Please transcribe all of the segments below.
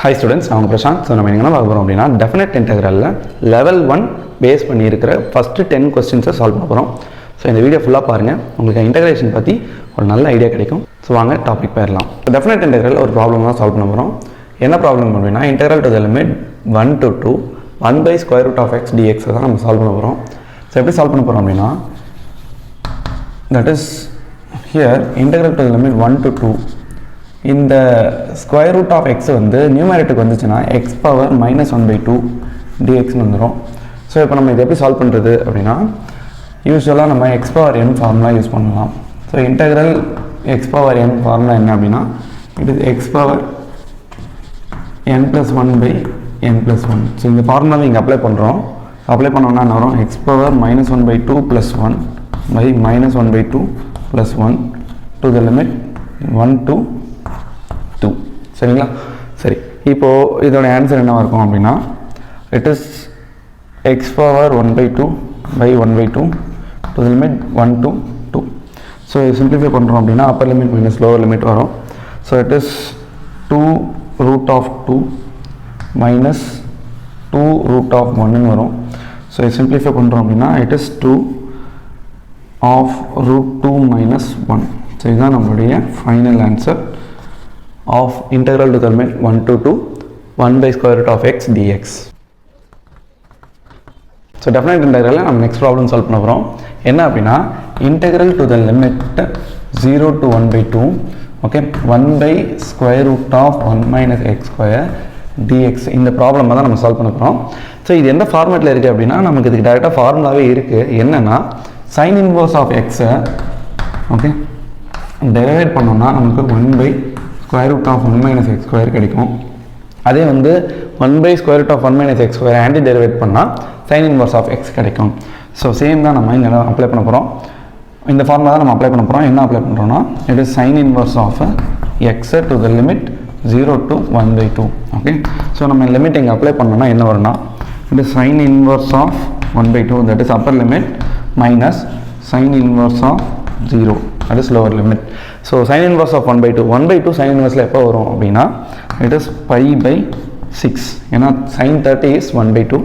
Hi students, நான் Prashanth. So நம்ம என்ன பார்க்க போகிறோம் அப்படின்னா டெஃபினட் இன்டெக்ரலில் லெவல் 1 பேஸ் பண்ணியிருக்கிற ஃபஸ்ட்டு 10 கொஸ்டின்ஸை சால்வ் பண்ண போகிறோம். ஸோ இந்த வீடியோ ஃபுல்லாக பாருங்கள், உங்களுக்கு இன்டெகிரேஷன் பற்றி ஒரு நல்ல ஐடியா கிடைக்கும். ஸோ வாங்க டாபிக் போயிடலாம். டெஃபினட் இன்டெக்ரல் ஒரு ப்ராப்ளம் தான் சால்வ் பண்ண போகிறோம். என்ன ப்ராப்ளம் அப்படின்னா integral to the limit 1 to 2 1/√x dx தான் நம்ம சால்வ் பண்ண போகிறோம். ஸோ எப்படி சால்வ் பண்ண போகிறோம் அப்படின்னா that is here integral to the limit 1 to 2 இந்த ஸ்கொயர் ரூட் ஆஃப் எக்ஸ் வந்து நியூமரேட்டருக்கு வந்துச்சுன்னா எக்ஸ் பவர் -1/2 dxன்னு வந்துடும். ஸோ இப்போ நம்ம இதை எப்படி சால்வ் பண்ணுறது அப்படின்னா யூஸ்வலாக நம்ம x power n formula use பண்ணலாம். So integral x power n formula என்ன அப்படின்னா it is x power n+1/n+1. So இந்த ஃபார்முலாவை இங்கே அப்ளை பண்ணுறோம். அப்ளை பண்ணோம்னா என்ன வரும்? X power -1/2 + 1 by -1/2 + 1 to the limit 1 to 2. சரிங்களா? சரி, இப்போது இதோட ஆன்சர் என்னவாக இருக்கும் அப்படின்னா it is x power 1/2 by 1/2 to the limit 1 to 2. So இது சிம்பிளிஃபை பண்ணுறோம் அப்படின்னா upper limit minus lower limit வரும். ஸோ இட் இஸ் 2√2 minus 2√1 வரும். ஸோ இது சிம்பிளிஃபை பண்ணுறோம் அப்படின்னா இட் இஸ் 2√2 - 1. ஸோ இதுதான் நம்மளுடைய final answer of integral to the limit 1 to 2 1/√x dx. So definite இன்டெக்ரலில் நம்ம நெக்ஸ்ட் ப்ராப்ளம் சால்வ் பண்ண போகிறோம். என்ன அப்படின்னா integral to the limit 0 to 1/2 okay 1/√1 - x² dx. இந்த ப்ராப்ளம் தான் நம்ம சால்வ் பண்ண போகிறோம். ஸோ இது எந்த ஃபார்மேட்டில் இருக்குது அப்படின்னா நமக்கு இதுக்கு டேரெக்டாக ஃபார்முலாவே இருக்குது. என்னென்னா சைன் இன்வர்ஸ் ஆஃப் எக்ஸை ஓகே டெரிவேட் பண்ணோம்னா நமக்கு 1/√1 - x² கிடைக்கும். அதே வந்து 1/√1 - x² ஆன்டி டெரிவேட் பண்ணால் சைன் இன்வர்ஸ் ஆஃப் எக்ஸ் கிடைக்கும். ஸோ சேம் தான் நம்ம இங்கே அப்ளை பண்ண போகிறோம். இந்த ஃபார்முலா தான் நம்ம அப்ளை பண்ண போகிறோம். என்ன அப்ளை பண்ணுறோம்னா it is sine inverse of x to the limit 0 to 1/2 okay. So நம்ம லிமிட் இங்கே அப்ளை பண்ணோம்னா என்ன வரும்னா it is sine inverse of 1/2 that is upper limit minus sine inverse of 0 that is lower limit. So sine inverse of 1/2 sine இன்வர்ஸில் எப்போ வரும் அப்படின்னா it is π/6. ஏன்னா sine 30 is 1/2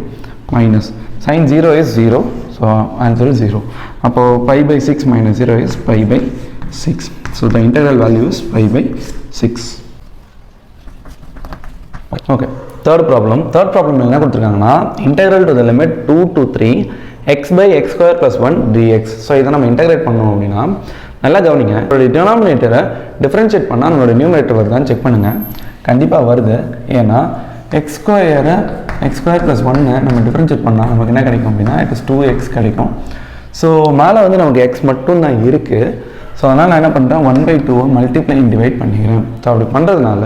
minus sine 0 is 0. So answer is 0. அப்போது π/6 - 0 is π/6. So the integral value is π/6. Okay, third problem என்ன கொடுத்துருக்காங்கன்னா integral to the limit 2 to 3 x/x² + 1 dx. So இதை நம்ம இன்டெகிரேட் பண்ணோம் அப்படின்னா நல்லா கவனிங்க, நம்மளுடைய டினாமினேட்டரை டிஃப்ரென்ஷியேட் பண்ணால் நம்மளோட நியூமரேட்டர் வருதான்னு செக் பண்ணுங்கள். கண்டிப்பாக வருது. ஏன்னா x² + 1 நம்ம டிஃப்ரென்ஷியேட் பண்ணால் நமக்கு என்ன கிடைக்கும் அப்படின்னா இட் இஸ் 2x கிடைக்கும். ஸோ மேலே வந்து நமக்கு x மட்டும் தான் இருக்குது. ஸோ அதனால் நான் என்ன பண்ணுறேன் 1/2 மல்டிப்ளைங் டிவைட் பண்ணிக்கிறேன். ஸோ அப்படி பண்ணுறதுனால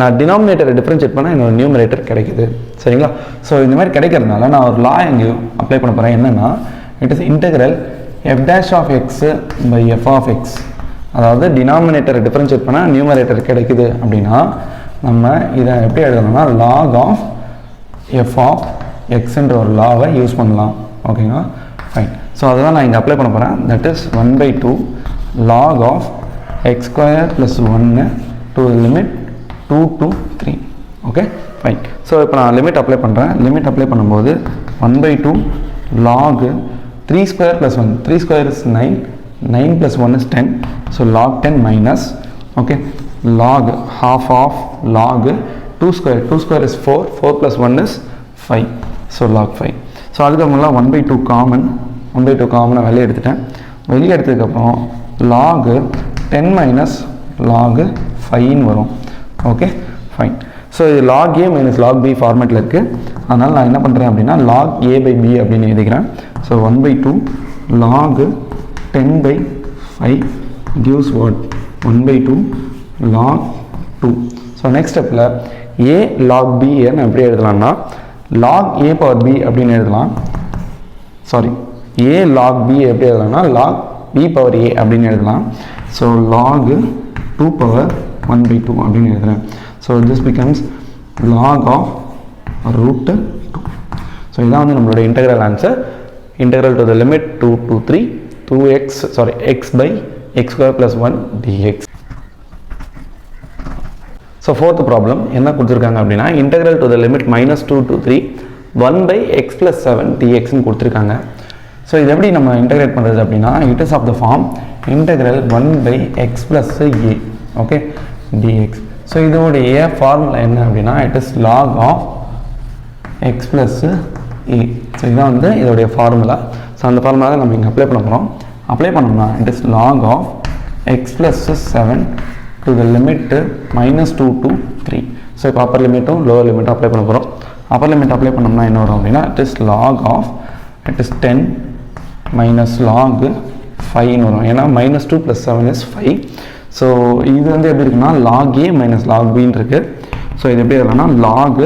நான் டினாமினேட்டரை டிஃப்ரென்ஷியேட் பண்ணால் என்னோட நியூமரேட்டர் கிடைக்குது. சரிங்களா? ஸோ இந்த மாதிரி கிடைக்கிறதுனால நான் ஒரு லா எங்கேயும் அப்ளை பண்ண போகிறேன். என்னென்னா இட் இஸ் இன்டெக்ரல் f'(x/f(x). அதாவது டினாமினேட்டரை டிஃப்ரென்ஷியேட் பண்ணால் நியூமரேட்டர் கிடைக்குது அப்படின்னா நம்ம இதை எப்படி எழுதணும்னா log ஆஃப் f(x)ன்ற ஒரு லாவை யூஸ் பண்ணலாம். ஓகேங்களா? ஃபைன். ஸோ அதுதான் நான் இங்கே அப்ளை பண்ண போகிறேன். That is 1/2 log of x² + 1 to the limit 2 to 3. Okay fine. So இப்போ நான் லிமிட் அப்ளை பண்ணுறேன். லிமிட் அப்ளை பண்ணும்போது 1/2 log 3² + 1 3² is 9 9 + 1 is 10. So log 10 minus okay log half of log 2² is 4 4 + 1 is 5. So log 5. So அதுக்கப்புறம் 1/2 காமனை வெளியே எடுத்துட்டேன். வெளியே எடுத்ததுக்கப்புறம் log 10 minus log 5 வரும். Okay fine. ஸோ இது log a - log b ஃபார்மேட்டில் இருக்குது. அதனால் நான் என்ன பண்ணுறேன் அப்படின்னா log a/b அப்படின்னு எழுதிக்கிறேன். So 1/2 log 10/5 gives what 1/2 log 2. So next ஸ்டெப்பில் a log b நான் எப்படி எழுதலாம்னா log a/b அப்படின்னு எழுதலாம். சாரி a log b எப்படி எழுதலாம்னா log b/a அப்படின்னு எழுதலாம். ஸோ log 2/1/2 அப்படின்னு எழுதுகிறேன். So this becomes log of √2. So இதான் வந்து நம்மளோட integral answer. Integral to the limit 2 to 3 x/x² + 1 dx. So fourth problem என்ன கொடுத்துருக்காங்க அப்படின்னா integral to the limit -2 to 3 1/x + 7 dxன்னு கொடுத்துருக்காங்க. ஸோ இது எப்படி நம்ம இன்டெகிரேட் பண்ணுறது அப்படின்னா it is of the form integral 1/x + a okay dx. So இதோடைய ஃபார்முலா என்ன அப்படின்னா it is log of x + a. So இதுதான் வந்து இதோடைய ஃபார்முலா. ஸோ அந்த ஃபார்முலா தான் நம்ம இங்கே அப்ளை பண்ண போகிறோம். அப்ளை பண்ணோம்னா it is log of x + 7 to the limit -2 to 3. So இப்போ அப்பர் லிமிட்டும் லோவர் லிமிட்டும் அப்ளை பண்ண போகிறோம். அப்பர் லிமிட் அப்ளை பண்ணோம்னா என்ன வரும் அப்படின்னா it is log of it is 10 minus log 5 வரும். ஏன்னா -2 + 7 is 5. ஸோ இது வந்து எப்படி இருக்குன்னா log a minus log bன்னு இருக்குது. ஸோ இது எப்படி எழுதலாம்னா log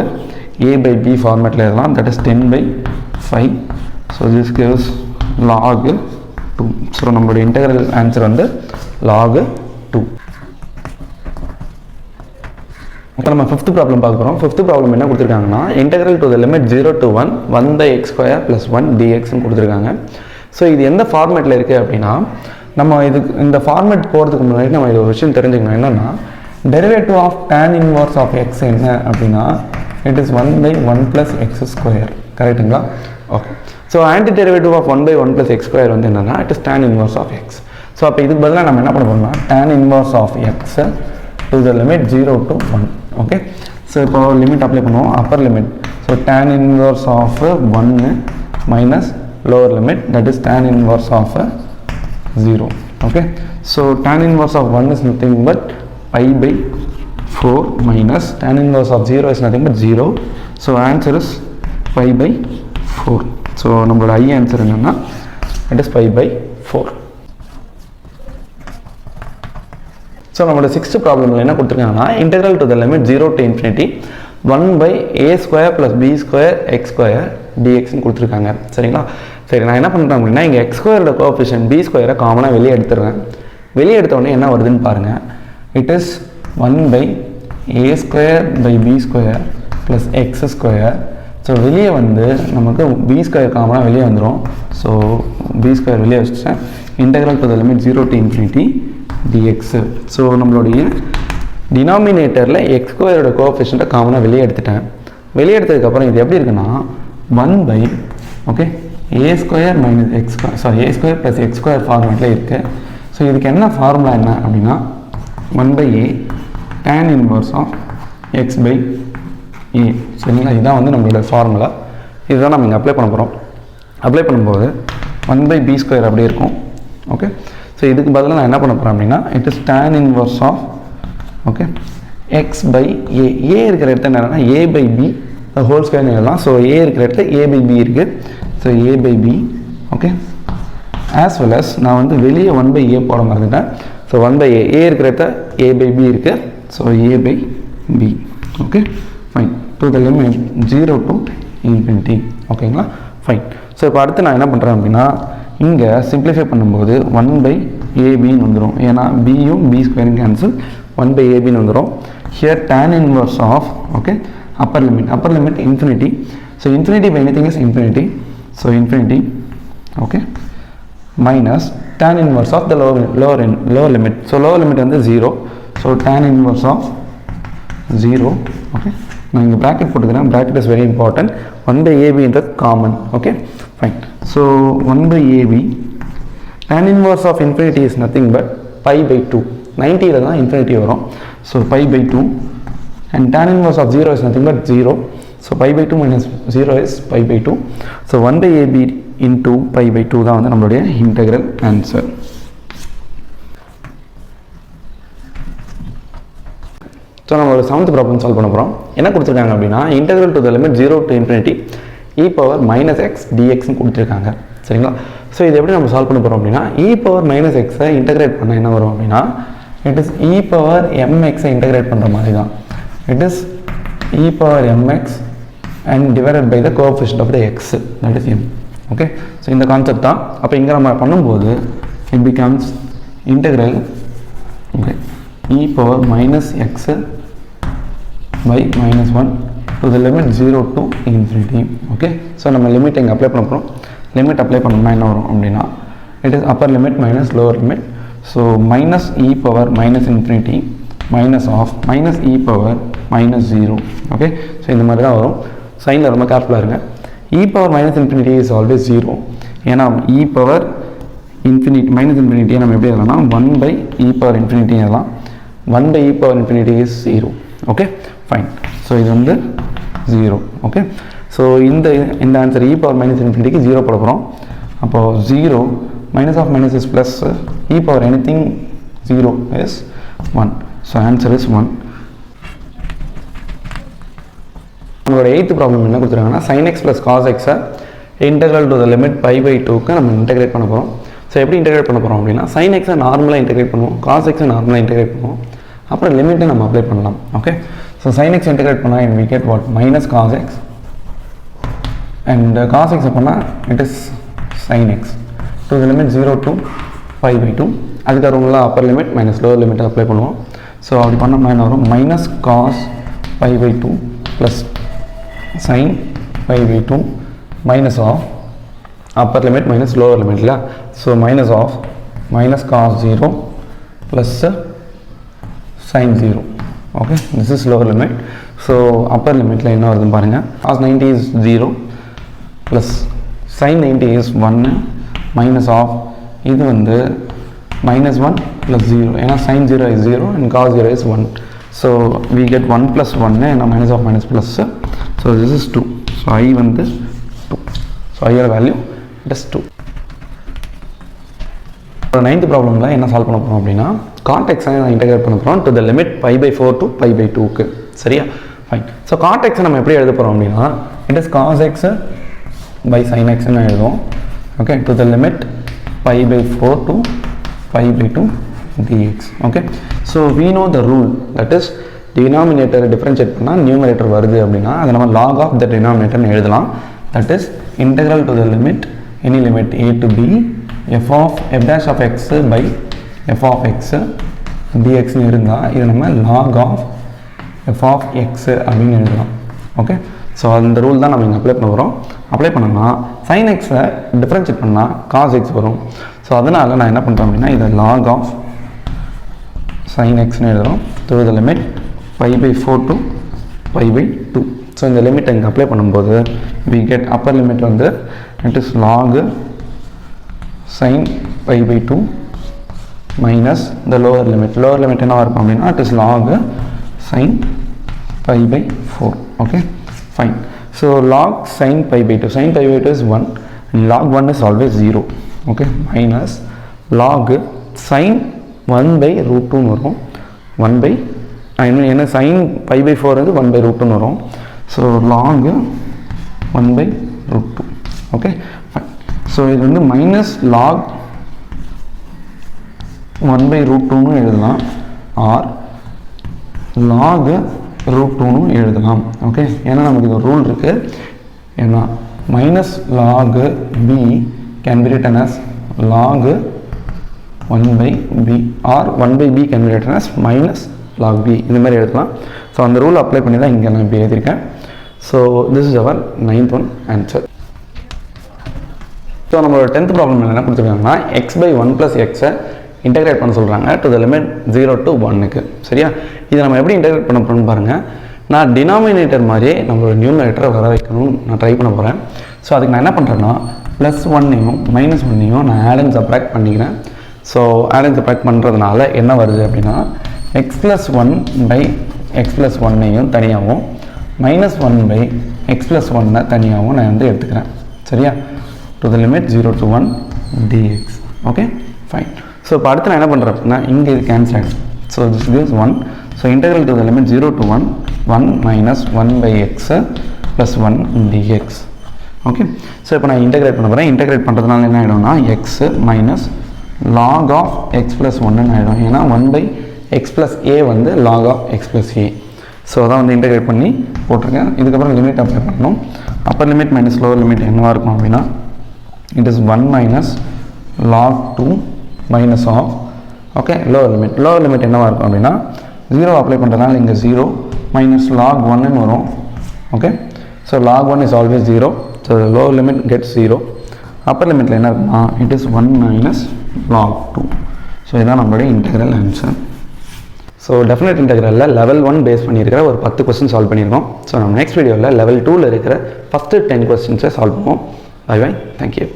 a/b ஃபார்மேட்டில் எழுதலாம். That is 10/5. So this gives log 2. So நம்மளுடைய இன்டெக்ரல் ஆன்சர் வந்து log 2. இப்போ நம்ம ஃபிஃப்த் ப்ராப்ளம் பார்க்க போகிறோம். ஃபிஃப்த் ப்ராப்ளம் என்ன கொடுத்துருக்காங்கன்னா integral to the limit 0 to 1 1/x² + 1 dxன்னு கொடுத்துருக்காங்க. ஸோ இது எந்த ஃபார்மேட்டில் இருக்குது அப்படின்னா நம்ம இதுக்கு இந்த ஃபார்மேட் போகிறதுக்கு முன்னாடி நம்ம இது ஒரு விஷயம் தெரிஞ்சுக்கணும். என்னென்னா derivative of tan inverse of x என்ன அப்படின்னா இட் இஸ் 1/1 + x². கரெக்டுங்களா? Okay. So anti derivative of 1/1 + x² வந்து என்னென்னா it is tan inverse of x. So அப்போ இதுக்கு பதிலாக நம்ம என்ன பண்ண போகிறோம்னா tan inverse of x to the limit 0 to 1. Okay. So இப்போ லிமிட் அப்ளை பண்ணுவோம். Upper limit so tan inverse of 1 minus lower limit that is tan inverse of 0. okay, so tan inverse of 1 is nothing but pi/4 minus tan inverse of 0 is nothing but 0. so answer is pi/4. so நம்மளோட I answer என்னன்னா it is pi/4. so நம்மளோட 6th ப்ராப்ளம்ல என்ன கொடுத்திருக்காங்கன்னா integral to the limit 0 to infinity 1/a² + b² x² dx ன்னு கொடுத்துருக்காங்க. சரிங்களா? சரி, நான் என்ன பண்ணுறேன் அப்படின்னா இங்கே x² கோஎஃபிஷியன்ட் b² காமனாக வெளியே எடுத்துடுறேன். வெளியே எடுத்த உடனே என்ன வருதுன்னு பாருங்கள். It is 1/a² / b² + x². So வெளியே வந்து நமக்கு b² காமனாக வெளியே வந்துடும். ஸோ b² வெளியே வச்சுட்டேன். Integral to the limit 0 to infinity dx. So நம்மளுடைய டினாமினேட்டரில் x² கோஎஃபிஷியன்ட்டை காமனாக வெளியே எடுத்துட்டேன். வெளியே எடுத்ததுக்கப்புறம் இது எப்படி இருக்குன்னா 1/a² - x², sorry a² + x² ஃபார்மேட்டில் இருக்குது. ஸோ இதுக்கு என்ன ஃபார்முலா என்ன அப்படின்னா 1/a tan inverse of x/a. சரிங்களா? இதுதான் வந்து நம்மளோட ஃபார்முலா. இதுதான் நம்ம இங்கே அப்ளை பண்ண போகிறோம். அப்ளை பண்ணும்போது 1/b² அப்படியே இருக்கும். ஓகே. ஸோ இதுக்கு பதிலாக நான் என்ன பண்ண போகிறேன் அப்படின்னா it is tan inverse of okay x/a. a இருக்கிற இடத்துல என்னன்னா a/b ஹோல் ஸ்கொயர் எழுதலாம். ஸோ a இருக்கிற இடத்துல a/b இருக்குது. So a/b okay as well as நான் வந்து வெளியே 1/a போட மறந்துட்டேன். ஸோ 1/a இருக்கிற இடத்துல a/b இருக்குது. So a/b okay fine to the limit 0 to infinity. ஓகேங்களா? ஃபைன். ஸோ இப்போ அடுத்து நான் என்ன பண்ணுறேன் அப்படின்னா இங்கே சிம்பிளிஃபை பண்ணும்போது 1/ab வந்துடும். ஏன்னா பியும் b² கேன்சல் 1/ab வந்துடும். Here tan inverse of okay upper limit infinity. so infinity by anything is infinity. so infinity okay minus tan inverse of the lower limit. so lower limit வந்து 0. so tan inverse of 0 okay நான் இங்கே bracket போட்டுக்கிறேன். bracket is very important. 1/ab is common. okay fine. so 1/ab tan inverse of infinity is nothing but pi/2. 90 தான் infinity வரும். so pi/2 and tan inverse of 0 is nothing but 0. so pi/2 minus 0 is pi/2. so 1/ab into pi/2 தான் வந்து நம்மளுடைய integral answer. So நம்ம ஒரு 7th problem solve பண்ண போகிறோம். என்ன கொடுத்துருக்காங்க அப்படின்னா integral to the limit 0 to infinity e power - x dxன்னு கொடுத்துருக்காங்க. சரிங்களா? ஸோ இது எப்படி நம்ம சால்வ் பண்ண போகிறோம் அப்படின்னா e power - x இன்டெகிரேட் பண்ண என்ன வரும் அப்படின்னா it is e power mx integrate பண்ணுற மாதிரி தான். it is e power mx and divided by the coefficient of the x, that is m. okay so இந்த கான்செப்ட் தான். அப்போ இங்கே நம்ம பண்ணும்போது it becomes integral okay e power - x by -1 to the limit 0 to infinity. okay so நம்ம limit இங்கே apply பண்ண போகிறோம். லிமிட் அப்ளை பண்ணோம்னா என்ன வரும் அப்படின்னா it is upper limit minus lower limit. So minus e power - infinity minus of minus e power minus 0. Okay, so இந்த மாதிரி தான் வரும். சைனில் ரொம்ப கேர்ஃபுல்லாக இருங்க. e power minus infinity is always 0. ஏன்னா e power infinity minus infinity நம்ம எப்படி எழுதலாம்னா 1 by e power infinity எழுதலாம். 1 by e power infinity is 0. Okay, fine. So இது வந்து 0. Okay, so இந்த answer e power minus infinity க்கு 0 போட போகிறோம். அப்போது 0 minus of minus is plus, e power anything 0 is 1. So answer is 1. நம்மளோட 8th problem என்ன கொடுத்துருக்காங்கன்னா sin x plus cos x integral to the limit pi by 2க்கு நம்ம இன்டெகிரேட் பண்ண போகிறோம். ஸோ எப்படி இன்டெகிரேட் பண்ண போகிறோம் அப்படின்னா sin x நார்மலாக இன்டெகிரேட் பண்ணுவோம், cos x நார்மலாக இன்டெகிரேட் பண்ணுவோம், அப்புறம் லிமிட்டை நம்ம அப்ளை பண்ணலாம். Okay, so sin x integrate பண்ணால் we get what minus cos x and cos x பண்ணால் it is sin x to the limit 0 to pi by 2. அதுக்கு அப்பர் லிமிட் மைனஸ் லோவர் லிமிட்டை அப்ளை பண்ணுவோம். ஸோ அப்படி பண்ணோம்னா என்ன வரும், minus cos pi by 2 plus sine pi by 2 minus of upper limit minus lower limit இல்லையா. So minus of minus cos 0 plus sine 0. Okay, this is lower limit. So upper லிமிட்டில் என்ன வருதுன்னு பாருங்கள், cos 90 is 0 plus sine 90 is 1 minus of இது வந்து minus 1 plus 0 ஏன்னா sin 0 is 0 and cos 0 is 1. So we get 1 plus 1 ஏன்னா minus of minus plus. So this is 2. So I வந்து 2. So I ஓட value it is 2. இப்போ 9th ப்ராப்ளமில் என்ன solve பண்ண போகிறோம் அப்படின்னா cot x நான் இன்டெகிரேட் பண்ண போகிறோம் to the limit pi by 4 to pi by 2க்கு. சரியா, ஃபைன். ஸோ cot x நம்ம எப்படி எழுத போகிறோம் அப்படின்னா it is cos x by sin x ன்னு எழுதுவோம். Okay, to the limit pi by 4 to pi by 2 dx. Okay, so we know the rule, that is denominator differentiate பண்ணால் numerator வருது அப்படின்னா அதை நம்ம log of the denominator எழுதலாம். that is integral to the limit any limit a to b f of f dash of x by f of x dx னு இருந்தால் இது நம்ம log of f of x அப்படின்னு எழுதலாம். Okay, so அந்த rule தான் நம்ம இங்கே அப்ளை பண்ண போகிறோம். அப்ளை பண்ணோம்னா sin x டிஃப்ரென்ஷியேட் பண்ணால் cos x வரும். ஸோ அதனால் நான் என்ன பண்ணுறேன் அப்படின்னா இதை log of sin xன்னு எழுதுகிறோம் to the limit pi by 4 to pi by 2. So இந்த லிமிட் இங்கே அப்ளை பண்ணும்போது we get அப்பர் லிமிட் வந்து it is log sin pi by 2 minus the lower limit. lower limit என்னவா இருக்கும் அப்படின்னா it is log sin pi by 4. okay, fine. So log sin pi by 2, sin pi by 2 is 1 and log 1 is always 0. okay, minus log sin 1 by root 2 வரும். 1 by என்ன sin pi by 4 வந்து 1 by root 2 வரும். so log 1 by root 2. okay, fine. so இது வந்து minus log 1 by root 2 னு எழுதலாம் or log root 2 னு எழுதலாம். ஓகே, ஏன்னா நமக்கு இது ரூல் இருக்கு. ஏன்னா minus log b can be written as log 1 by b or 1 by b can be written as minus log b. இந்த மாதிரி எழுதலாம். ஸோ அந்த ரூல் அப்ளை பண்ணி தான் இங்கே நான் இப்போ எழுதியிருக்கேன். So this is our 9th one answer. So நம்மளோட 10th ப்ராப்ளம் என்ன கொடுத்துருக்காங்கன்னா x by 1 plus x integrate பண்ண சொல்கிறாங்க டு த லிமிட் 0 to 1க்கு. சரியா, இதை நம்ம எப்படி இன்டெகிரேட் பண்ண போகிறோம்னு பாருங்கள். நான் டினாமினேட்டர் மாதிரியே நம்மளோட நியூமரேட்டரை வர வைக்கணும்னு நான் ட்ரை பண்ண போகிறேன். ஸோ அதுக்கு நான் என்ன பண்ணுறேன்னா ப்ளஸ் 1ஐயும் மைனஸ் 1ஐயும் நான் ஆட் அண்ட் சப்ராக்ட் பண்ணிக்கிறேன். ஸோ ஆட் அண்ட் சப்ராக்ட் பண்ணுறதுனால என்ன வருது அப்படின்னா x plus 1 by x plus 1ஐயும் தனியாகவும் மைனஸ் 1 பை எக்ஸ் ப்ளஸ் 1 தனியாகவும் நான் வந்து எடுத்துக்கிறேன். சரியா, to the limit 0 to 1 dx. Okay, fine. So இப்போ அடுத்து நான் என்ன பண்ணுறேன் அப்படின்னா இங்கே இது கேன்சல் ஆகிடும். So this gives 1. So integral to the limit 0 to 1 1 minus 1 by x plus 1 dx. Okay, so இப்போ நான் இன்டெகிரேட் பண்ண போகிறேன். இன்டெகிரேட் பண்ணுறதுனால என்ன ஆகிடும்னா x minus log of x plus 1 ஆகிடும். ஏன்னா 1 by x plus a வந்து log of x plus a. So அதான் வந்து இன்டெகிரேட் பண்ணி போட்டிருக்கேன். இதுக்கப்புறம் லிமிட் அப்ளை பண்ணணும். Appar limit minus lower limit என்னவாக இருக்கும் அப்படின்னா it is 1 minus log 2 minus of okay lower limit என்னவாக இருக்கும் அப்படின்னா 0 அப்ளை பண்ணுறதுனால இங்கே 0 minus log 1 வரும். Okay, so log 1 is always 0. So lower limit gets 0. Upper லிமிட்டில் என்ன இருக்குன்னா it is 1 minus log 2. So இதுதான் நம்மளுடைய இன்டெக்ரல் ஆன்சர். ஸோ டெஃபினட் இன்டெக்ரலில் லெவல் 1 பேஸ் பண்ணியிருக்கிற ஒரு 10 கொஸ்டின் சால்வ் பண்ணியிருக்கோம். ஸோ நம்ம நெக்ஸ்ட் வீடியோவில் லெவல் 2ல் இருக்கிற ஃபஸ்ட்டு 10 கொஸ்டின்ஸை சால்வ் பண்ணுவோம். Bye bye, thank you.